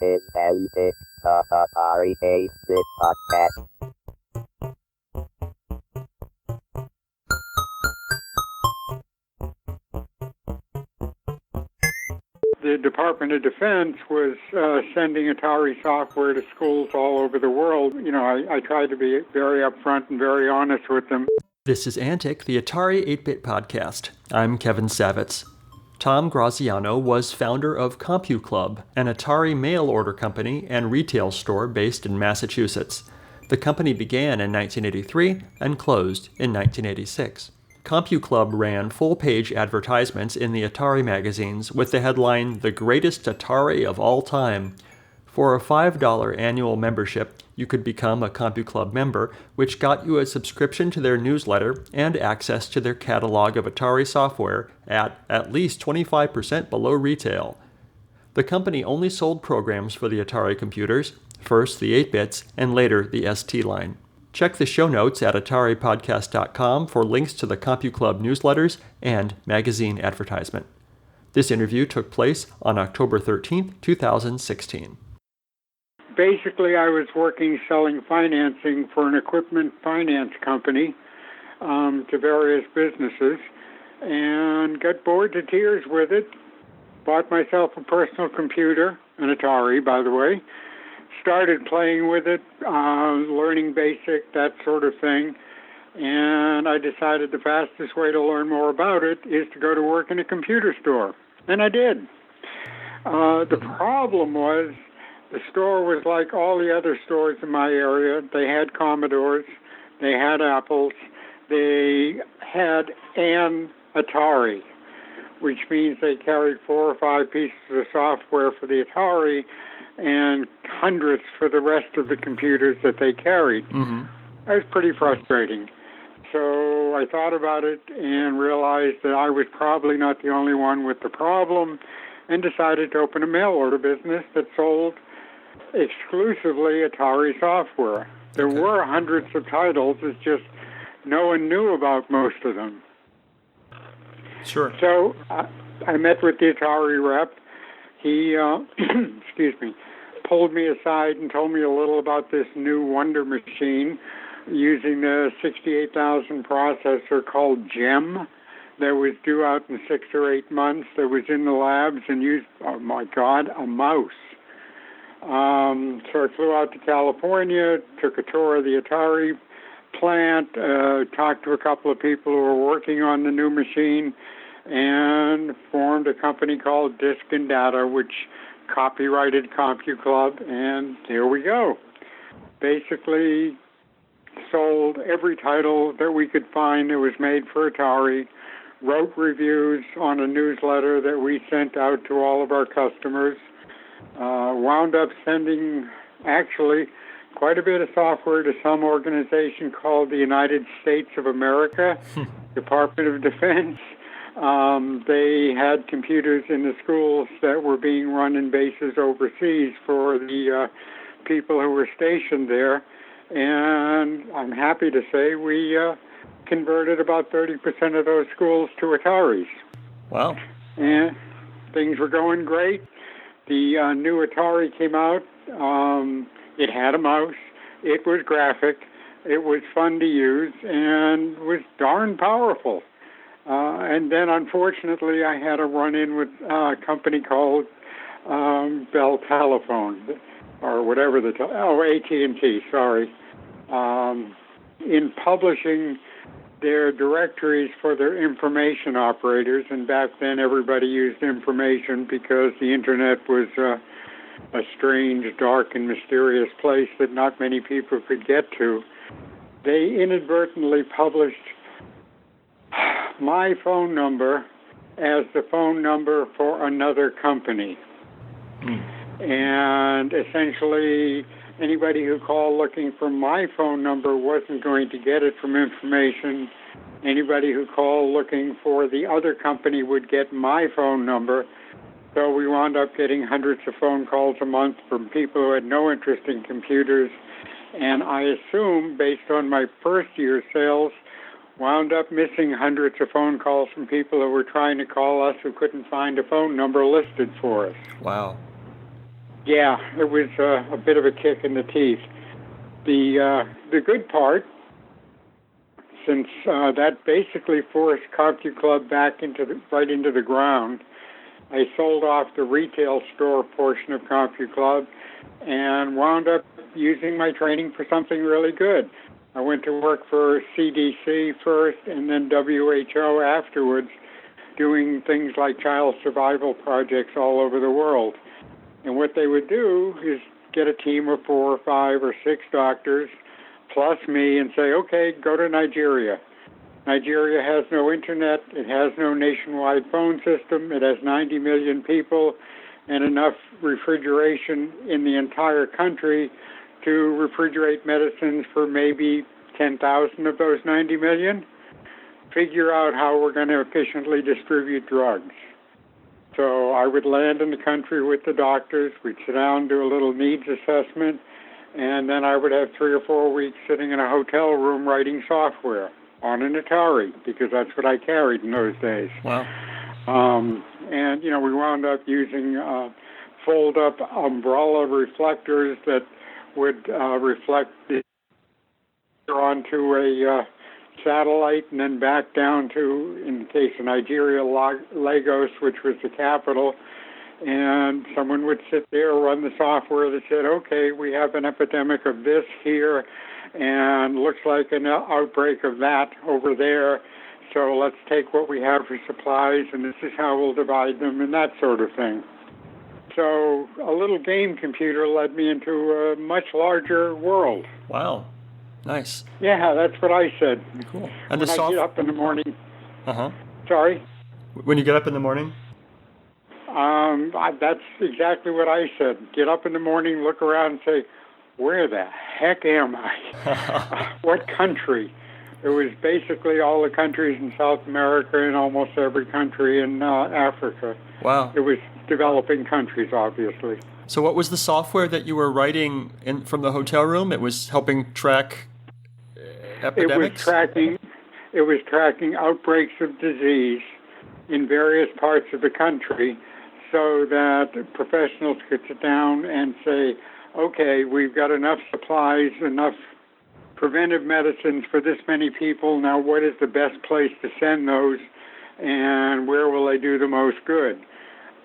is Antic, the Atari 8-bit podcast. The Department of Defense was sending Atari software to schools all over the world. You know, I tried to be very upfront and very honest with them. This is Antic, the Atari 8-bit podcast. I'm Kevin Savitz. Tom Graziano was founder of CompuClub, an Atari mail order company and retail store based in Massachusetts. The company began in 1983 and closed in 1986. CompuClub ran full-page advertisements in the Atari magazines with the headline, "The Greatest Atari of All Time." For a $5 annual membership, you could become a CompuClub member, which got you a subscription to their newsletter and access to their catalog of Atari software at least 25% below retail. The company only sold programs for the Atari computers, first the 8-bits and later the ST line. Check the show notes at AtariPodcast.com for links to the CompuClub newsletters and magazine advertisement. This interview took place on October 13, 2016. Basically, I was working selling financing for an equipment finance company to various businesses and got bored to tears with it. Bought myself a personal computer, an Atari, by the way. Started playing with it, learning BASIC, that sort of thing. And I decided the fastest way to learn more about it is to go to work in a computer store. And I did. The problem was the store was like all the other stores in my area. They had Commodores, they had Apples, they had an Atari, which means they carried 4 or 5 pieces of software for the Atari and hundreds for the rest of the computers that they carried. Mm-hmm. That was pretty frustrating. So I thought about it and realized that I was probably not the only one with the problem and decided to open a mail order business that sold exclusively Atari software. There were hundreds of titles, it's just no one knew about most of them. Sure. So I met with the Atari rep. He, pulled me aside and told me a little about this new Wonder machine using the 68,000 processor called GEM that was due out in 6 or 8 months, that was in the labs and used, oh my God, a mouse. So I flew out to California, took a tour of the Atari plant, talked to a couple of people who were working on the new machine, and formed a company called Disc and Data, which copyrighted CompuClub, and here we go. Basically sold every title that we could find that was made for Atari, wrote reviews on a newsletter that we sent out to all of our customers, wound up sending actually quite a bit of software to some organization called the United States of America, Department of Defense. They had computers in the schools that were being run in bases overseas for the people who were stationed there. And I'm happy to say we converted about 30% of those schools to Ataris. Wow. And things were going great. The new Atari came out. It had a mouse. It was graphic. It was fun to use and was darn powerful. And then, unfortunately, I had a run-in with a company called Bell Telephone, or whatever AT&T, sorry, in publishing their directories for their information operators. And back then, everybody used information because the Internet was a strange, dark, and mysterious place that not many people could get to. They inadvertently published my phone number as the phone number for another company. And essentially, anybody who called looking for my phone number wasn't going to get it from information. Anybody who called looking for the other company would get my phone number. So we wound up getting hundreds of phone calls a month from people who had no interest in computers. And I assume, based on my first year's sales, wound up missing hundreds of phone calls from people who were trying to call us who couldn't find a phone number listed for us. Wow. Yeah, it was a bit of a kick in the teeth. The good part, since that basically forced CompuClub back right into the ground, I sold off the retail store portion of CompuClub and wound up using my training for something really good. I went to work for CDC first and then WHO afterwards, doing things like child survival projects all over the world. And what they would do is get a team of 4 or 5 or 6 doctors, plus me, and say, okay, go to Nigeria. Nigeria has no internet, it has no nationwide phone system, it has 90 million people, and enough refrigeration in the entire country to refrigerate medicines for maybe 10,000 of those 90 million. Figure out how we're going to efficiently distribute drugs. So I would land in the country with the doctors, we'd sit down, do a little needs assessment, and then I would have 3 or 4 weeks sitting in a hotel room writing software on an Atari, because that's what I carried in those days. Wow. And, we wound up using fold-up umbrella reflectors that would reflect onto a satellite and then back down to, in the case of Nigeria, Lagos, which was the capital. And someone would sit there, run the software that said, okay, we have an epidemic of this here, and looks like an outbreak of that over there. So let's take what we have for supplies, and this is how we'll divide them, and that sort of thing. So a little game computer led me into a much larger world. Wow. Nice. Yeah, that's what I said. Cool. And when I get up in the morning. Uh-huh. Sorry? When you get up in the morning? That's exactly what I said. Get up in the morning, look around and say, where the heck am I? What country? It was basically all the countries in South America and almost every country in Africa. Wow. It was developing countries, obviously. So what was the software that you were writing from the hotel room? It was helping track epidemics? It was tracking outbreaks of disease in various parts of the country so that professionals could sit down and say, okay, we've got enough supplies, enough preventive medicines for this many people. Now, what is the best place to send those, and where will they do the most good?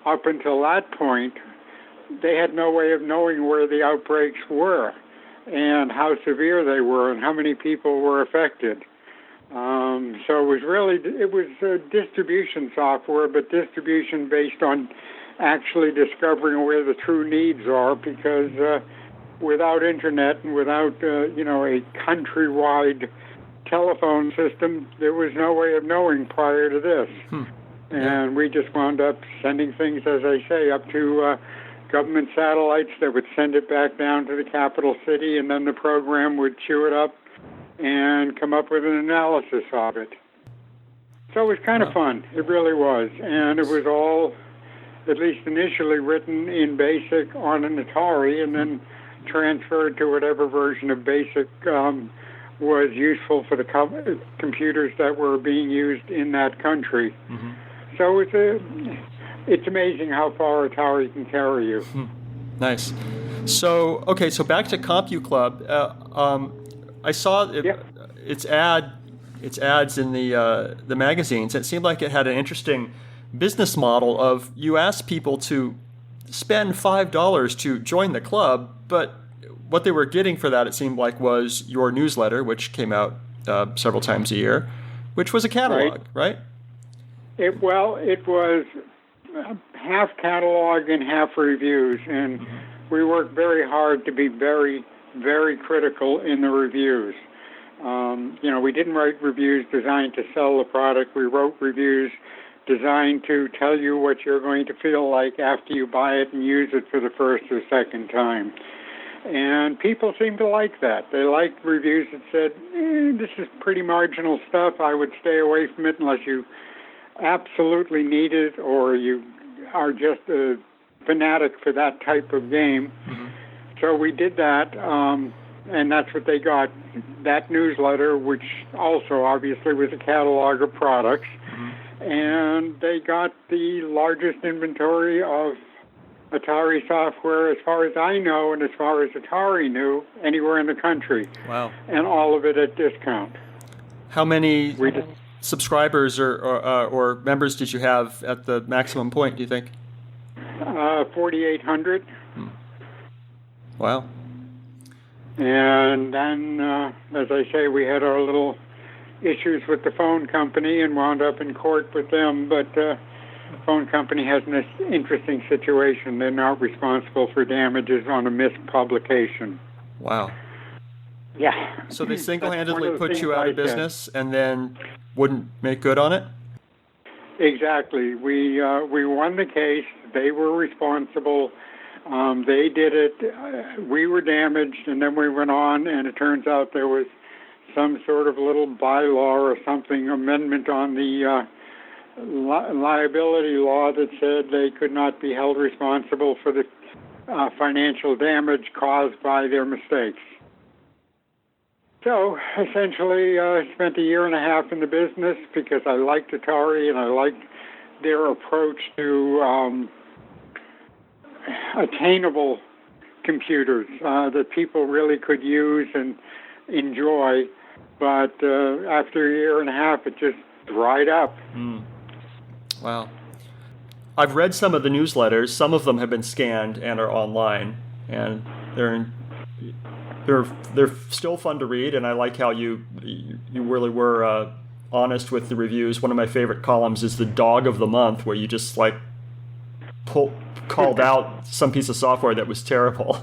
Up until that point, they had no way of knowing where the outbreaks were and how severe they were and how many people were affected. So it was distribution software, but distribution based on actually discovering where the true needs are, because without internet and without a countrywide telephone system, there was no way of knowing prior to this. And we just wound up sending things, as I say, up to government satellites that would send it back down to the capital city, and then the program would chew it up and come up with an analysis of it. So it was kind of fun. It really was. And it was all, at least initially, written in BASIC on an Atari and then transferred to whatever version of BASIC was useful for the computers that were being used in that country. Mm-hmm. So it's amazing how far Atari can carry you. Nice. So back to CompuClub. I saw its ads in the magazines. It seemed like it had an interesting business model of you asked people to spend $5 to join the club, but what they were getting for that, it seemed like, was your newsletter, which came out several times a year, which was a catalog, right? It was half catalog and half reviews, and we worked very hard to be very, very critical in the reviews. We didn't write reviews designed to sell the product. We wrote reviews designed to tell you what you're going to feel like after you buy it and use it for the first or second time. And people seemed to like that. They liked reviews that said, this is pretty marginal stuff. I would stay away from it unless you absolutely need it or you are just a fanatic for that type of game. Mm-hmm. So we did that, and that's what they got. That newsletter, which also obviously was a catalog of products, and they got the largest inventory of Atari software, as far as I know, and as far as Atari knew, anywhere in the country. Wow. And all of it at discount. How many subscribers or members did you have at the maximum point, do you think? 4,800. Wow. And then, as I say, we had our little issues with the phone company and wound up in court with them, but the phone company has an interesting situation. They're not responsible for damages on a missed publication. Wow. Yeah. So they single-handedly put you out of business and then wouldn't make good on it? Exactly. We won the case. They were responsible. They did it. We were damaged, and then we went on, and it turns out there was some sort of little bylaw or something, amendment on the liability law that said they could not be held responsible for the financial damage caused by their mistakes. So essentially, I spent a year and a half in the business because I liked Atari and I liked their approach to attainable computers that people really could use and enjoy. But after a year and a half, it just dried up. Wow. I've read some of the newsletters. Some of them have been scanned and are online, and they're still fun to read. And I like how you really were honest with the reviews. One of my favorite columns is the Dog of the Month, where you just like called out some piece of software that was terrible.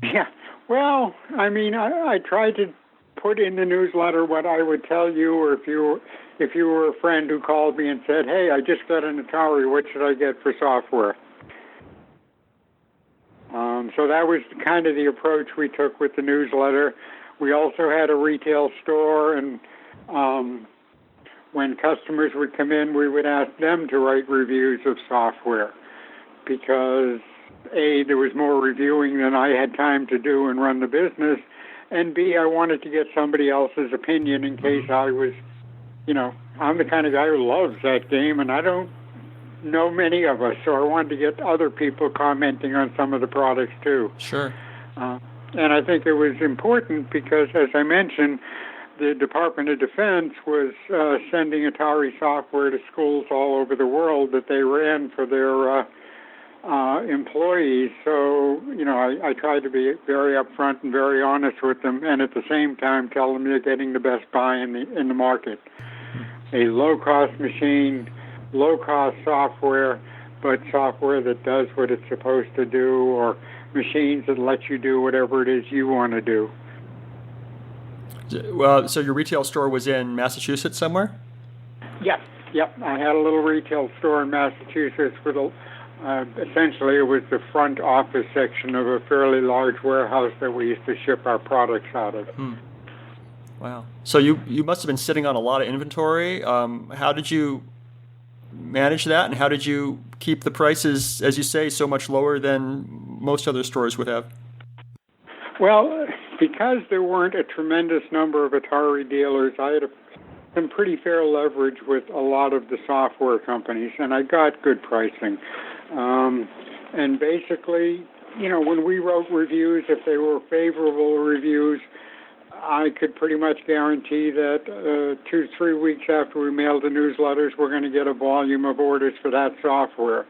Yeah. Well, I mean, I tried to put in the newsletter what I would tell you, or if you were a friend who called me and said, "Hey, I just got an Atari. What should I get for software?" So that was kind of the approach we took with the newsletter. We also had a retail store, and when customers would come in, we would ask them to write reviews of software because, A, there was more reviewing than I had time to do and run the business, and B, I wanted to get somebody else's opinion in case I was, I'm the kind of guy who loves that game, and I don't know many of us, so I wanted to get other people commenting on some of the products too. Sure. And I think it was important because, as I mentioned, the Department of Defense was sending Atari software to schools all over the world that they ran for their employees. So, I tried to be very upfront and very honest with them, and at the same time tell them they're getting the best buy in the market. A low-cost machine, low-cost software, but software that does what it's supposed to do, or machines that let you do whatever it is you want to do. Well, so your retail store was in Massachusetts somewhere? Yep. I had a little retail store in Massachusetts with essentially it was the front office section of a fairly large warehouse that we used to ship our products out of. Wow. So you must have been sitting on a lot of inventory. How did you manage that, and how did you keep the prices, as you say, so much lower than most other stores would have? Well, because there weren't a tremendous number of Atari dealers, I had some pretty fair leverage with a lot of the software companies, and I got good pricing. And basically, when we wrote reviews, if they were favorable reviews, I could pretty much guarantee that 2 to 3 weeks after we mailed the newsletters, we're going to get a volume of orders for that software.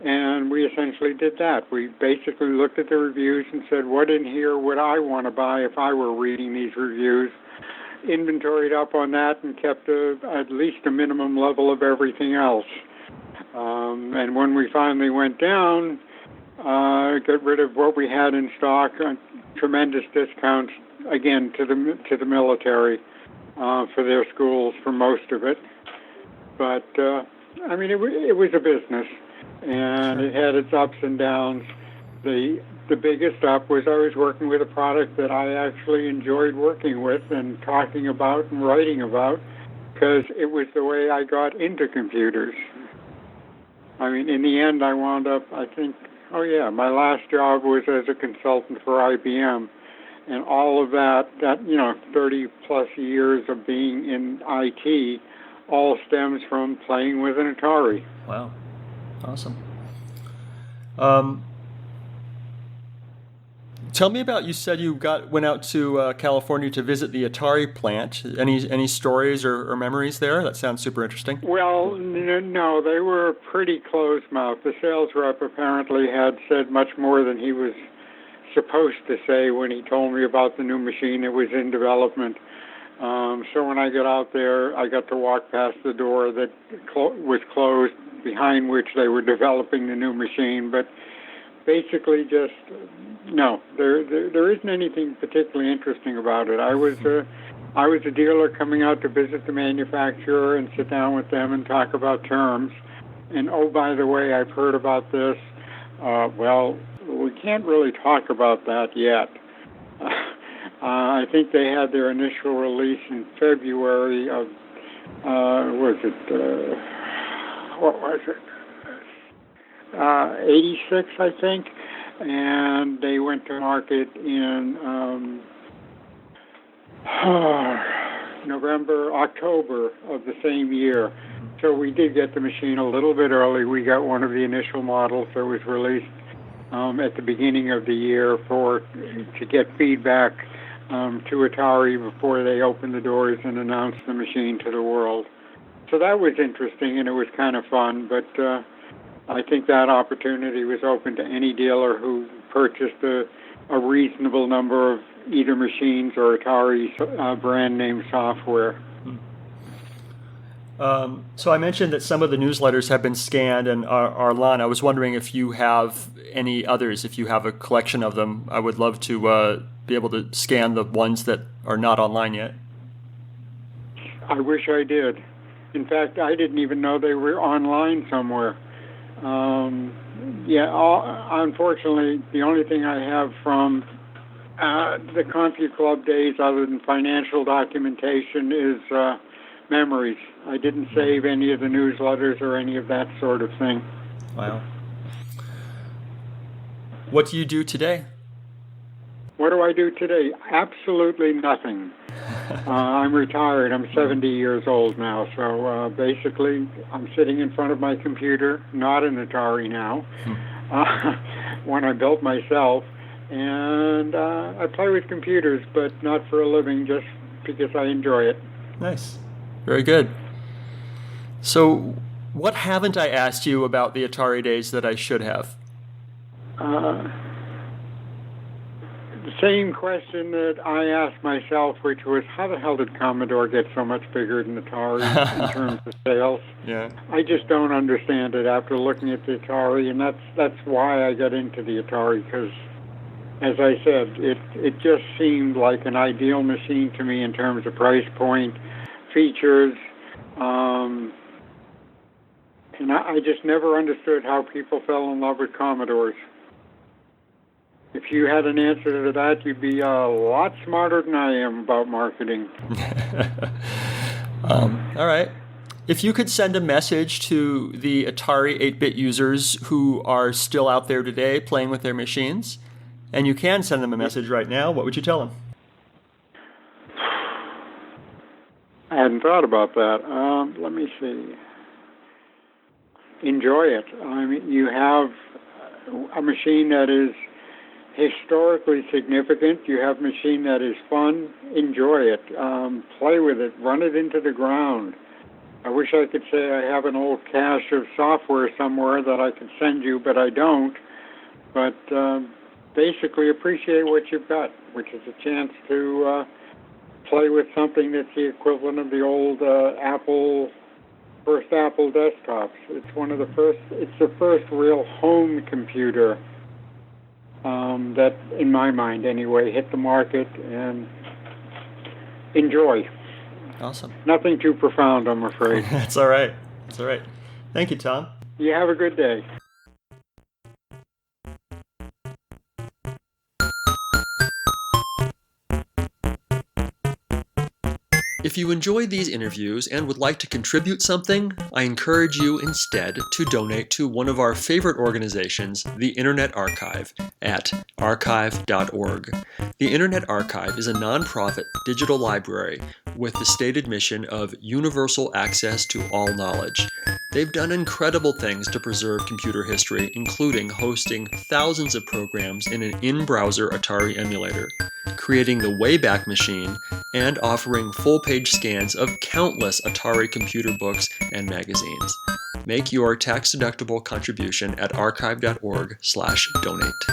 And we essentially did that. We basically looked at the reviews and said, what in here would I want to buy if I were reading these reviews? Inventoried up on that and kept at least a minimum level of everything else. And when we finally went down, got rid of what we had in stock, tremendous discounts, again, to the military for their schools for most of it. But, it was a business, and it had its ups and downs. The biggest up was I was working with a product that I actually enjoyed working with and talking about and writing about because it was the way I got into computers. In the end, I wound up, my last job was as a consultant for IBM. And all of that 30-plus years of being in IT all stems from playing with an Atari. Wow. Awesome. Um, Tell me about, you said you went out to California to visit the Atari plant. Any stories or memories there? That sounds super interesting. Well, no, they were pretty closed-mouthed. The sales rep apparently had said much more than he was supposed to say when he told me about the new machine that was in development. So when I got out there, I got to walk past the door that was closed, behind which they were developing the new machine. But basically, just no, there isn't anything particularly interesting about it. I was a dealer coming out to visit the manufacturer and sit down with them and talk about terms. And oh, by the way, I've heard about this. Well, we can't really talk about that yet. I think they had their initial release in February of, what was it? 86, I think. And they went to market in October of the same year. So we did get the machine a little bit early. We got one of the initial models that was released at the beginning of the year to get feedback to Atari before they opened the doors and announced the machine to the world. So that was interesting, and it was kind of fun, but I think that opportunity was open to any dealer who purchased a reasonable number of either machines or Atari brand name software. So I mentioned that some of the newsletters have been scanned and are online. I was wondering if you have any others, if you have a collection of them. I would love to be able to scan the ones that are not online yet. I wish I did. In fact, I didn't even know they were online somewhere. Unfortunately, the only thing I have from the CompuClub days other than financial documentation is memories. I didn't save any of the newsletters or any of that sort of thing. Wow. What do you do today? What do I do today? Absolutely nothing. I'm retired. I'm 70 years old now. So basically, I'm sitting in front of my computer, not an Atari now, one I built myself. And I play with computers, but not for a living, just because I enjoy it. Nice. Very good. So what haven't I asked you about the Atari days that I should have? The same question that I asked myself, which was, how the hell did Commodore get so much bigger than Atari in terms of sales? Yeah. I just don't understand it after looking at the Atari, and that's why I got into the Atari, because, as I said, it just seemed like an ideal machine to me in terms of price point, features, and I just never understood how people fell in love with Commodores. If you had an answer to that, you'd be a lot smarter than I am about marketing. All right. If you could send a message to the Atari 8-bit users who are still out there today playing with their machines, and you can send them a message right now, what would you tell them? I hadn't thought about that. Let me see. Enjoy it. I mean, you have a machine that is historically significant. You have a machine that is fun. Enjoy it. Play with it. Run it into the ground. I wish I could say I have an old cache of software somewhere that I could send you, but I don't. But basically appreciate what you've got, which is a chance to play with something that's the equivalent of the old first Apple desktops. It's the first real home computer that, in my mind anyway, hit the market, and enjoy. Awesome. Nothing too profound, I'm afraid. That's all right. That's all right. Thank you, Tom. You have a good day. If you enjoyed these interviews and would like to contribute something, I encourage you instead to donate to one of our favorite organizations, the Internet Archive, at archive.org. The Internet Archive is a nonprofit digital library with the stated mission of universal access to all knowledge. They've done incredible things to preserve computer history, including hosting thousands of programs in an in-browser Atari emulator, creating the Wayback Machine, and offering full-page scans of countless Atari computer books and magazines. Make your tax-deductible contribution at archive.org/donate.